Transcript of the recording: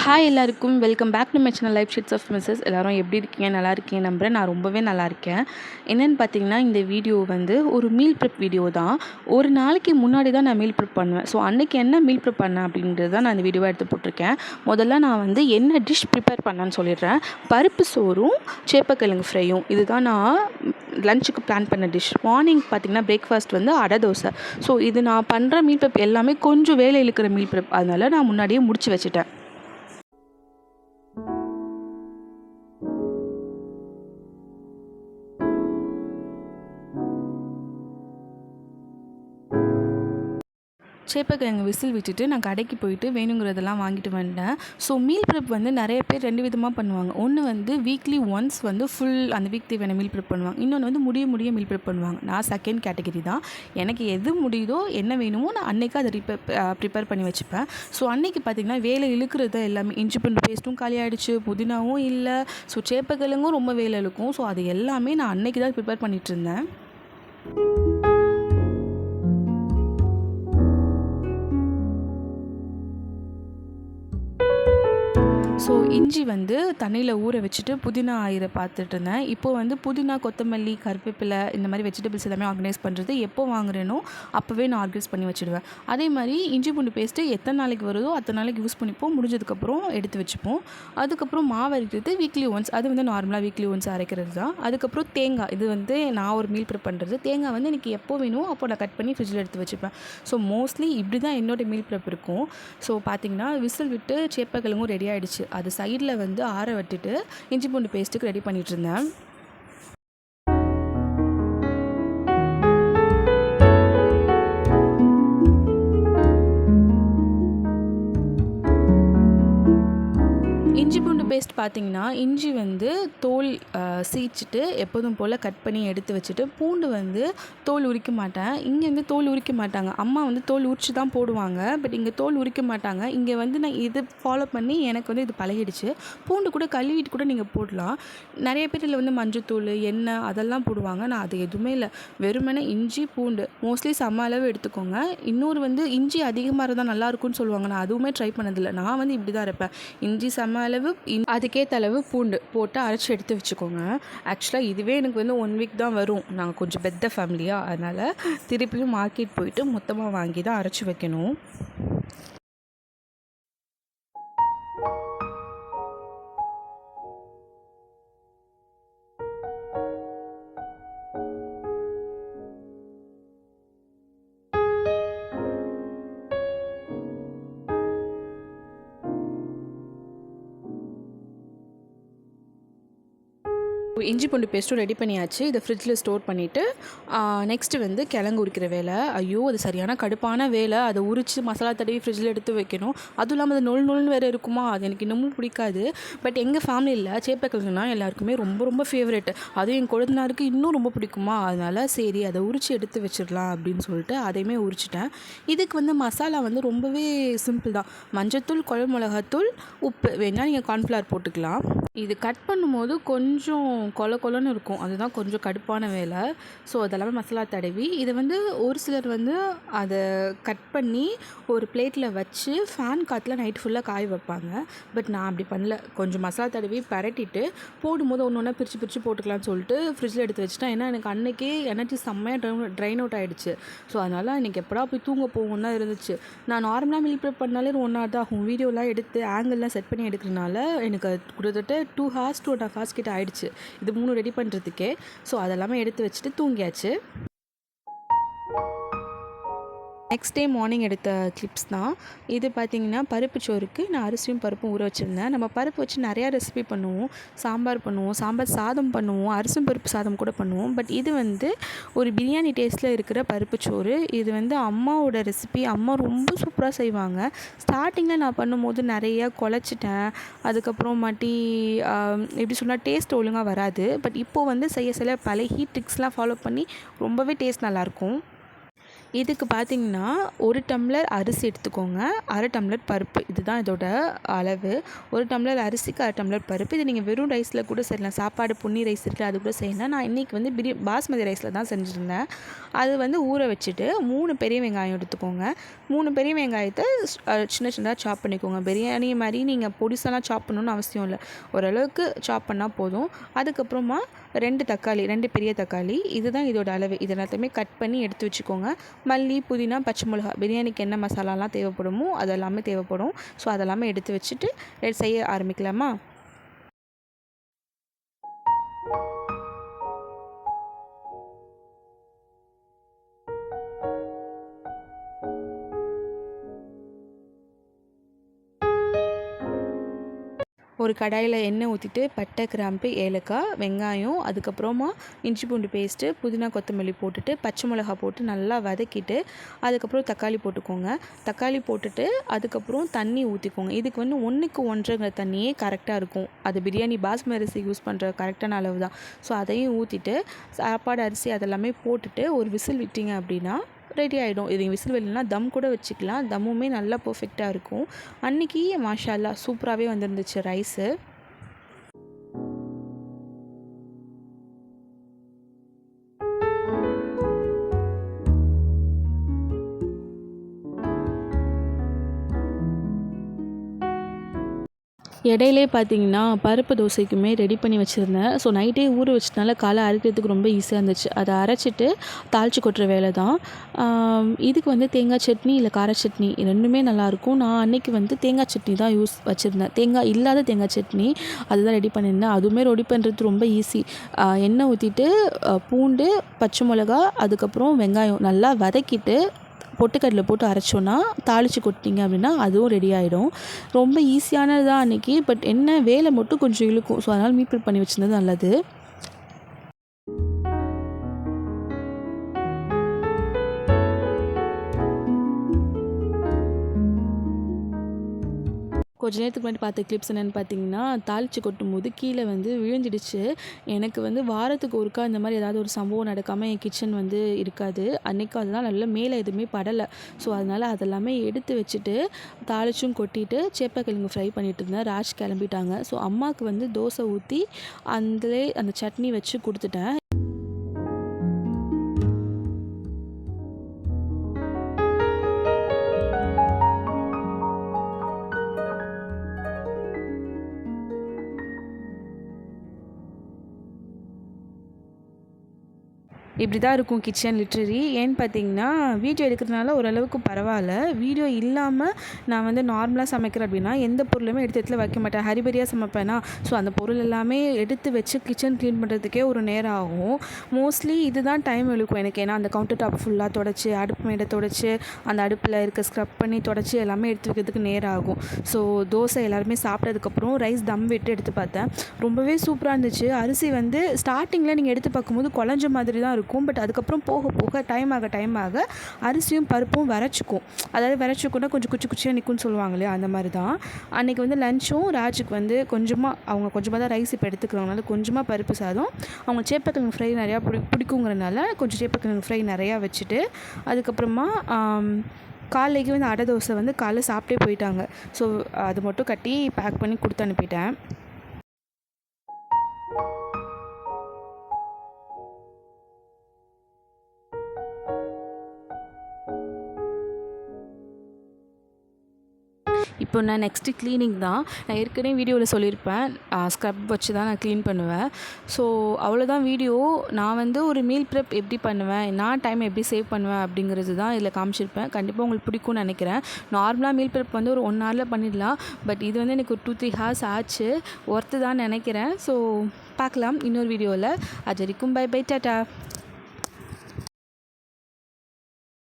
Hi எல்லாருக்கும் welcome back to my channel life sheets of misses. எல்லோரும் எப்படி இருக்கீங்க? நல்லா இருக்கீங்க நம்புகிறேன். நான் ரொம்பவே நல்லா இருக்கேன். என்னென்னு பார்த்தீங்கன்னா, இந்த வீடியோ வந்து ஒரு மீல் ப்ரிப் வீடியோ தான். ஒரு நாளைக்கு முன்னாடி தான் நான் மீல் ப்ரிப் பண்ணுவேன். ஸோ அன்றைக்கி என்ன மீல் ப்ரிப் பண்ணேன் அப்படின்றது தான் நான் இந்த வீடியோவாக எடுத்து போட்டிருக்கேன். முதல்ல நான் வந்து என்ன டிஷ் ப்ரிப்பேர் பண்ணேன்னு சொல்லிடுறேன். பருப்பு சோறும் சேப்பக்கிழங்கு ஃப்ரையும் இதுதான் நான் லஞ்சுக்கு பிளான் பண்ண டிஷ். மார்னிங் பார்த்திங்கன்னா பிரேக்ஃபாஸ்ட் வந்து அடை தோசை. ஸோ இது நான் பண்ணுற மீல் ப்ரிப் எல்லாமே கொஞ்சம் வேலை இழுக்கிற மீல் ப்ரிப். அதனால் நான் முன்னாடியே முடிச்சு வச்சுட்டேன். சேப்பக்கிழங்கு விசில் விட்டுட்டு நான் கடைக்கு போயிட்டு வேணுங்கிறதெல்லாம் வாங்கிட்டு வந்துட்டேன். ஸோ மீல் ப்ரிப் வந்து நிறைய பேர் 2 விதமாக பண்ணுவாங்க. ஒன்று வந்து வீக்லி ஒன்ஸ் வந்து ஃபுல் அந்த வீக் தேவையான மீல் ப்ரிப் பண்ணுவாங்க. இன்னொன்று வந்து முடிய மீல் ப்ரிப் பண்ணுவாங்க. நான் செகண்ட் கேட்டகரி தான். எனக்கு எது முடியுதோ என்ன வேணுமோ நான் அன்றைக்கி அதை ப்ரிப்பேர் பண்ணி வச்சுப்பேன். ஸோ அன்றைக்கி பார்த்திங்கன்னா வேலை இழுக்கிறது தான் எல்லாமே. இஞ்சி பூண்டு பேஸ்ட்டும் காலியாகிடுச்சு, புதினாவும் இல்லை, ஸோ சேப்பக்கிழங்கும் ரொம்ப வேலை இழுக்கும். ஸோ அது எல்லாமே நான் அன்றைக்கி தான் ப்ரிப்பேர் பண்ணிகிட்டு இருந்தேன். ஸோ இஞ்சி வந்து தண்ணியில் ஊற வச்சுட்டு புதினா ஆயிர பார்த்துட்டு இருந்தேன். இப்போது வந்து புதினா, கொத்தமல்லி, கருவேப்பிலை இந்த மாதிரி வெஜிடபிள்ஸ் எல்லாமே ஆர்கனைஸ் பண்ணுறது எப்போ வாங்குறேனோ அப்போவே நான் ஆர்கனைஸ் பண்ணி வச்சுடுவேன். அதே மாதிரி இஞ்சி பூண்டு பேஸ்ட்டு எத்தனை நாளைக்கு வருதோ அத்தனை நாளைக்கு யூஸ் பண்ணிப்போம். முடிஞ்சதுக்கப்புறம் எடுத்து வச்சுப்போம். அதுக்கப்புறம் மாவு அரைக்கிறது வீக்லி ஒன்ஸ். அது வந்து நார்மலாக வீக்லி ஒன்ஸ் அரைக்கிறது தான். அதுக்கப்புறம் தேங்காய், இது வந்து நான் ஒரு மீல் ப்ரிப் பண்ணுறது. தேங்காய் வந்து எனக்கு எப்போ வேணுமோ அப்போ நான் கட் பண்ணி ஃப்ரிட்ஜில் எடுத்து வச்சுப்பேன். ஸோ மோஸ்ட்லி இப்படி தான் என்னோடய மீல் ப்ரிப் இருக்கும். ஸோ பார்த்திங்கன்னா விசில் விட்டு சேப்பக்கிழங்கும் ரெடி ஆகிடுச்சு. அது சைடில் வந்து ஆற விட்டுட்டு இஞ்சி பூண்டு பேஸ்ட்டுக்கு ரெடி பண்ணிகிட்டு இருந்தேன். இஞ்சி பூண்டு பேஸ்ட் பார்த்திங்கன்னா, இஞ்சி வந்து தோல் சீச்சிட்டு எப்போதும் போல் கட் பண்ணி எடுத்து வச்சுட்டு, பூண்டு வந்து தோல் உரிக்க மாட்டேன். இங்கே வந்து தோல் உரிக்க மாட்டாங்க. அம்மா வந்து தோல் உரித்து தான் போடுவாங்க. பட் இங்கே தோல் உரிக்க மாட்டாங்க. இங்கே வந்து நான் இது ஃபாலோ பண்ணி எனக்கு வந்து இது பழகிடுச்சு. பூண்டு கூட கழுவிட்டு கூட நீங்கள் போடலாம். நிறைய பேர் இதில் வந்து மஞ்சத்தூள், எண்ணெய் அதெல்லாம் போடுவாங்க. நான் அது எதுவுமே இல்லை. வெறுமனே இஞ்சி, பூண்டு மோஸ்ட்லி சம அளவு எடுத்துக்கோங்க. இன்னொரு வந்து இஞ்சி அதிகமாக இருந்தால் நல்லாயிருக்கும்னு சொல்லுவாங்க. நான் அதுவுமே ட்ரை பண்ணதில்லை. நான் வந்து இப்படி தான் இருப்பேன். இஞ்சி சம அளவு, அதுக்கேற்ற அளவு பூண்டு போட்டு அரைச்சி எடுத்து வச்சுக்கோங்க. ஆக்சுவலாக இதுவே எனக்கு வந்து 1 வீக் தான் வரும். நாங்கள் கொஞ்சம் பெத்த ஃபேமிலியாக, அதனால் திருப்பியும் மார்க்கெட் போயிட்டு மொத்தமாக வாங்கி தான் அரைச்சி வைக்கணும். இஞ்சி பூண்டு பேஸ்ட்டும் ரெடி பண்ணியாச்சு. இதை ஃப்ரிட்ஜில் ஸ்டோர் பண்ணிவிட்டு நெக்ஸ்ட்டு வந்து கிழங்கு உரிக்கிற வேலை. ஐயோ, அது சரியான கடுப்பான வேலை. அதை உரித்து மசாலா தடவி ஃப்ரிட்ஜில் எடுத்து வைக்கணும். அதுவும் இல்லாமல் அது நொல்னு வேறு இருக்குமா, அது எனக்கு இன்னமும் பிடிக்காது. பட் எங்கள் ஃபேமிலியில் சேப்பக்கிழங்குனா எல்லாருக்குமே ரொம்ப ரொம்ப ஃபேவரெட். அதுவும் என் கொழுந்தனாருக்கு இன்னும் ரொம்ப பிடிக்குமா, அதனால் சரி அதை உரித்து எடுத்து வச்சிடலாம் அப்படின்னு சொல்லிட்டு அதையுமே உரிச்சிட்டேன். இதுக்கு வந்து மசாலா வந்து ரொம்பவே சிம்பிள் தான். மஞ்சத்தூள், குழம்பு மிளகாத்தூள், உப்பு, வேணால் நீங்கள் கார்ன்ஃப்ளவர் போட்டுக்கலாம். இது கட் பண்ணும்போது கொஞ்சம் கொலன்னு இருக்கும். அதுதான் கொஞ்சம் கடுப்பான வேலை. ஸோ அதெல்லாமே மசாலா தடவி இதை வந்து ஒரு சிலர் வந்து அதை கட் பண்ணி ஒரு பிளேட்டில் வச்சு ஃபேன் காற்றுல நைட் ஃபுல்லாக காய வைப்பாங்க. பட் நான் அப்படி பண்ணல. கொஞ்சம் மசாலா தடவி பரட்டிட்டு போடும்போது ஒன்று ஒன்றா பிரித்து போட்டுக்கலாம்னு சொல்லிட்டு ஃப்ரிட்ஜில் எடுத்து வச்சுட்டேன். ஏன்னா எனக்கு அன்றைக்கே எனர்ஜி செம்மையாக ட்ரைன் அவுட் ஆகிடுச்சு. ஸோ அதனால் எனக்கு எப்படா போய் தூங்க போகும் தான் இருந்துச்சு. நான் நார்மலாக மீல் ப்ரிப் பண்ணாலே 1 hour தான் ஆகும். வீடியோலாம் எடுத்து ஆங்கிள்லாம் செட் பண்ணி எடுக்கிறனால எனக்கு கிட்டத்தட்ட 2 hours 2.5 hours கிட்ட ஆகிடுச்சு இது 3 ரெடி பண்ணுறதுக்கே. ஸோ அதெல்லாமே எடுத்து வச்சுட்டு தூங்கியாச்சு. நெக்ஸ்ட் டே மார்னிங் எடுத்த கிளிப்ஸ் தான் இது. பார்த்திங்கன்னா பருப்பு சோறுக்கு நான் அரிசியும் பருப்பும் ஊற வச்சுருந்தேன். நம்ம பருப்பு வச்சு நிறையா ரெசிபி பண்ணுவோம். சாம்பார் பண்ணுவோம், சாம்பார் சாதம் பண்ணுவோம், அரிசும் பருப்பு சாதம் கூட பண்ணுவோம். பட் இது வந்து ஒரு பிரியாணி டேஸ்ட்டில் இருக்கிற பருப்பு சோறு. இது வந்து அம்மாவோட ரெசிபி. அம்மா ரொம்ப சூப்பராக செய்வாங்க. ஸ்டார்டிங்கில் நான் பண்ணும்போது நிறையா குழச்சிட்டேன். அதுக்கப்புறமாட்டி எப்படி சொன்னால் டேஸ்ட் ஒழுங்காக வராது. பட் இப்போது வந்து செய்ய பழகி ட்ரிக்ஸ்லாம் ஃபாலோ பண்ணி ரொம்பவே டேஸ்ட் நல்லாயிருக்கும். இதுக்கு பார்த்திங்கன்னா 1 டம்ளர் அரிசி எடுத்துக்கோங்க, 1/2 டம்ளர் பருப்பு. இதுதான் இதோட அளவு. 1 டம்ளர் அரிசிக்கு 1/2 டம்ளர் பருப்பு. இது நீங்கள் வெறும் ரைஸில் கூட செய்யலாம். சாப்பாடு பொன்னி ரைஸ் இருக்குது, அது கூட செய்யலாம். நான் இன்றைக்கி வந்து பாஸ்மதி ரைஸில் தான் செஞ்சுருந்தேன். அது வந்து ஊற வச்சுட்டு 3 பெரிய வெங்காயம் எடுத்துக்கோங்க. 3 பெரிய வெங்காயத்தை சின்ன சின்னதாக சாப் பண்ணிக்கோங்க. பிரியாணி மாதிரி நீங்கள் பொடிசெல்லாம் சாப் பண்ணணுன்னு அவசியம் இல்லை. ஓரளவுக்கு சாப் பண்ணால் போதும். அதுக்கப்புறமா 2 பெரிய தக்காளி. இதுதான் இதோட அளவு. இது எல்லாத்தையுமே கட் பண்ணி எடுத்து வச்சுக்கோங்க. மல்லி, புதினா, பச்சை மிளகா, பிரியாணிக்கு என்ன மசாலாலாம் தேவைப்படுமோ அதெல்லாமே தேவைப்படும். ஸோ அதெல்லாமே எடுத்து வச்சுட்டு செய்ய ஆரம்பிக்கலாமா? ஒரு கடாயில் எண்ணெய் ஊற்றிட்டு பட்டை, கிராம்பு, ஏலக்காய், வெங்காயம், அதுக்கப்புறமா இஞ்சி பூண்டு பேஸ்ட்டு, புதினா, கொத்தமல்லி போட்டுட்டு பச்சை மிளகா போட்டு நல்லா வதக்கிட்டு அதுக்கப்புறம் தக்காளி போட்டுக்கோங்க. தக்காளி போட்டுட்டு அதுக்கப்புறம் தண்ணி ஊற்றிக்கோங்க. இதுக்கு வந்து 1க்கு 1.5 தண்ணியே கரெக்டாக இருக்கும். அது பிரியாணி பாஸ்மதி அரிசி யூஸ் பண்ணுற கரெக்டான அளவு தான். ஸோ அதையும் ஊற்றிட்டு சாப்பாடு அரிசி அதெல்லாமே போட்டுட்டு ஒரு விசில் விட்டிங்க அப்படின்னா ரெடி ஆகிடும். இது விசில் வரலைன்னா தம் கூட வச்சுக்கலாம். தம்முமே நல்லா பர்ஃபெக்டாக இருக்கும். அன்றைக்கி மாஷா அல்லாஹ் சூப்பராகவே வந்துருந்துச்சு ரைஸு. இடையிலே பார்த்தீங்கன்னா பருப்பு தோசைக்குமே ரெடி பண்ணி வச்சுருந்தேன். ஸோ நைட்டே ஊற வச்சதுனால காலை அரைக்கிறதுக்கு ரொம்ப ஈஸியாக இருந்துச்சு. அதை அரைச்சிட்டு தாளித்து கொட்டுற வேலை தான். இதுக்கு வந்து தேங்காய் சட்னி இல்லை கார சட்னி 2மே நல்லாயிருக்கும். நான் அன்றைக்கி வந்து தேங்காய் சட்னி தான் வச்சுருந்தேன். தேங்காய் இல்லாத தேங்காய் சட்னி அதுதான் ரெடி பண்ணியிருந்தேன். அதுவுமே ரெடி பண்ணுறது ரொம்ப ஈஸி. எண்ணெய் ஊற்றிட்டு பூண்டு, பச்சை மிளகா, அதுக்கப்புறம் வெங்காயம் நல்லா வதக்கிட்டு பொட்டுக்கடலை போட்டு அரைச்சோன்னா தாளித்து கொட்டிங்க அப்படின்னா அதுவும் ரெடி ஆகிடும். ரொம்ப ஈஸியானது தான் அன்றைக்கி. பட் என்ன வேலை மட்டும் கொஞ்சம் இழுக்கும். ஸோ அதனால் மீல் ப்ரிப் பண்ணி வச்சுருந்தது நல்லது. கொஞ்ச நேரத்துக்கு முன்னாடி பார்த்த கிளிப்ஸ் என்னென்னு பார்த்தீங்கன்னா, தாளித்து கொட்டும்போது கீழே வந்து விழுந்துடுச்சு. எனக்கு வந்து வாரத்துக்கு ஒருக்கா இந்த மாதிரி ஏதாவது ஒரு சம்பவம் நடக்காமல் என் கிச்சன் வந்து இருக்காது. அன்றைக்கி அதெல்லாம் நல்லா மேலே எதுவுமே படலை. ஸோ அதனால் அதெல்லாமே எடுத்து வச்சுட்டு தாளிச்சும் கொட்டிட்டு சேப்பக்கிழங்கு ஃப்ரை பண்ணிட்டு இருந்தேன். ராஜ் கிளம்பிட்டாங்க. ஸோ அம்மாவுக்கு வந்து தோசை ஊற்றி அந்த சட்னி வச்சு கொடுத்துட்டேன். இப்படி தான் இருக்கும் கிச்சன் லிட்ரரி. ஏன்னு பார்த்தீங்கன்னா வீடியோ எடுக்கிறதுனால ஓரளவுக்கு பரவாயில்ல. வீடியோ இல்லாமல் நான் வந்து நார்மலாக சமைக்கிறேன் அப்படின்னா எந்த பொருளுமே எடுத்து வைக்க மாட்டேன். ஹரிபரியாக சமைப்பேனா. ஸோ அந்த பொருள் எல்லாமே எடுத்து வச்சு கிச்சன் க்ளீன் பண்ணுறதுக்கே ஒரு நேரம் ஆகும். மோஸ்ட்லி இதுதான் டைம் இழுக்கும் எனக்கு. ஏன்னா அந்த கவுண்டர் டாப் ஃபுல்லாக தொடச்சி, அடுப்பு மேடை தொடச்சி, அந்த அடுப்பில் இருக்க ஸ்க்ரப் பண்ணி தொடச்சி எல்லாமே எடுத்து வைக்கிறதுக்கு நேரம் ஆகும். ஸோ தோசை எல்லாருமே சாப்பிட்டதுக்கப்புறம் ரைஸ் தம் விட்டு எடுத்து பார்த்தேன். ரொம்பவே சூப்பராக இருந்துச்சு. அரிசி வந்து ஸ்டார்டிங்கில் நீங்கள் எடுத்து பார்க்கும்போது குழஞ்ச மாதிரி தான் இருக்கும். பட் அதுக்கப்புறம் போக போக டைம் ஆக அரிசியும் பருப்பும் விரைச்சிக்கும். அதாவது விரைச்சிக்குன்னா கொஞ்சம் குச்சியாக நிற்கும்னு சொல்லுவாங்க இல்லையா, அந்த மாதிரி தான். அன்றைக்கி வந்து லஞ்சும் ராஜுக்கு வந்து அவங்க கொஞ்சமாக தான் ரைஸ் இப்போ எடுத்துக்கிறவங்கனால கொஞ்சமாக பருப்பு சாதம், அவங்க சேப்பக்கிழங்கு ஃப்ரை நிறையா பிடிக்குங்கிறனால கொஞ்சம் சேப்பக்கிழங்கு ஃப்ரை நிறையா வச்சுட்டு அதுக்கப்புறமா காலைக்கு வந்து அடை தோசை வந்து காலைல சாப்பிட்டே போயிட்டாங்க. ஸோ அது மட்டும் கட்டி பேக் பண்ணி கொடுத்து அனுப்பிட்டேன். இப்போ நான் நெக்ஸ்ட்டு க்ளீனிங் தான். நான் ஏற்கனவே வீடியோவில் சொல்லியிருப்பேன், ஸ்க்ரப் வச்சு தான் நான் க்ளீன் பண்ணுவேன். ஸோ அவ்வளோதான் வீடியோ. நான் வந்து ஒரு மீல் ப்ரெப் எப்படி பண்ணுவேன், நான் டைம் எப்படி சேவ் பண்ணுவேன் அப்படிங்கிறது தான் இதில் காமிச்சிருப்பேன். கண்டிப்பாக உங்களுக்கு பிடிக்கும்னு நினைக்கிறேன். நார்மலாக மீல் ப்ரெப் வந்து ஒரு 1 ஹவரில் பண்ணிடலாம். பட் இது வந்து எனக்கு ஒரு 2-3 ஹார்ஸ் ஆச்சு. ஒர்த்து தான் நினைக்கிறேன். ஸோ பார்க்கலாம் இன்னொரு வீடியோவில். அது வரைக்கும் பை டாட்டா.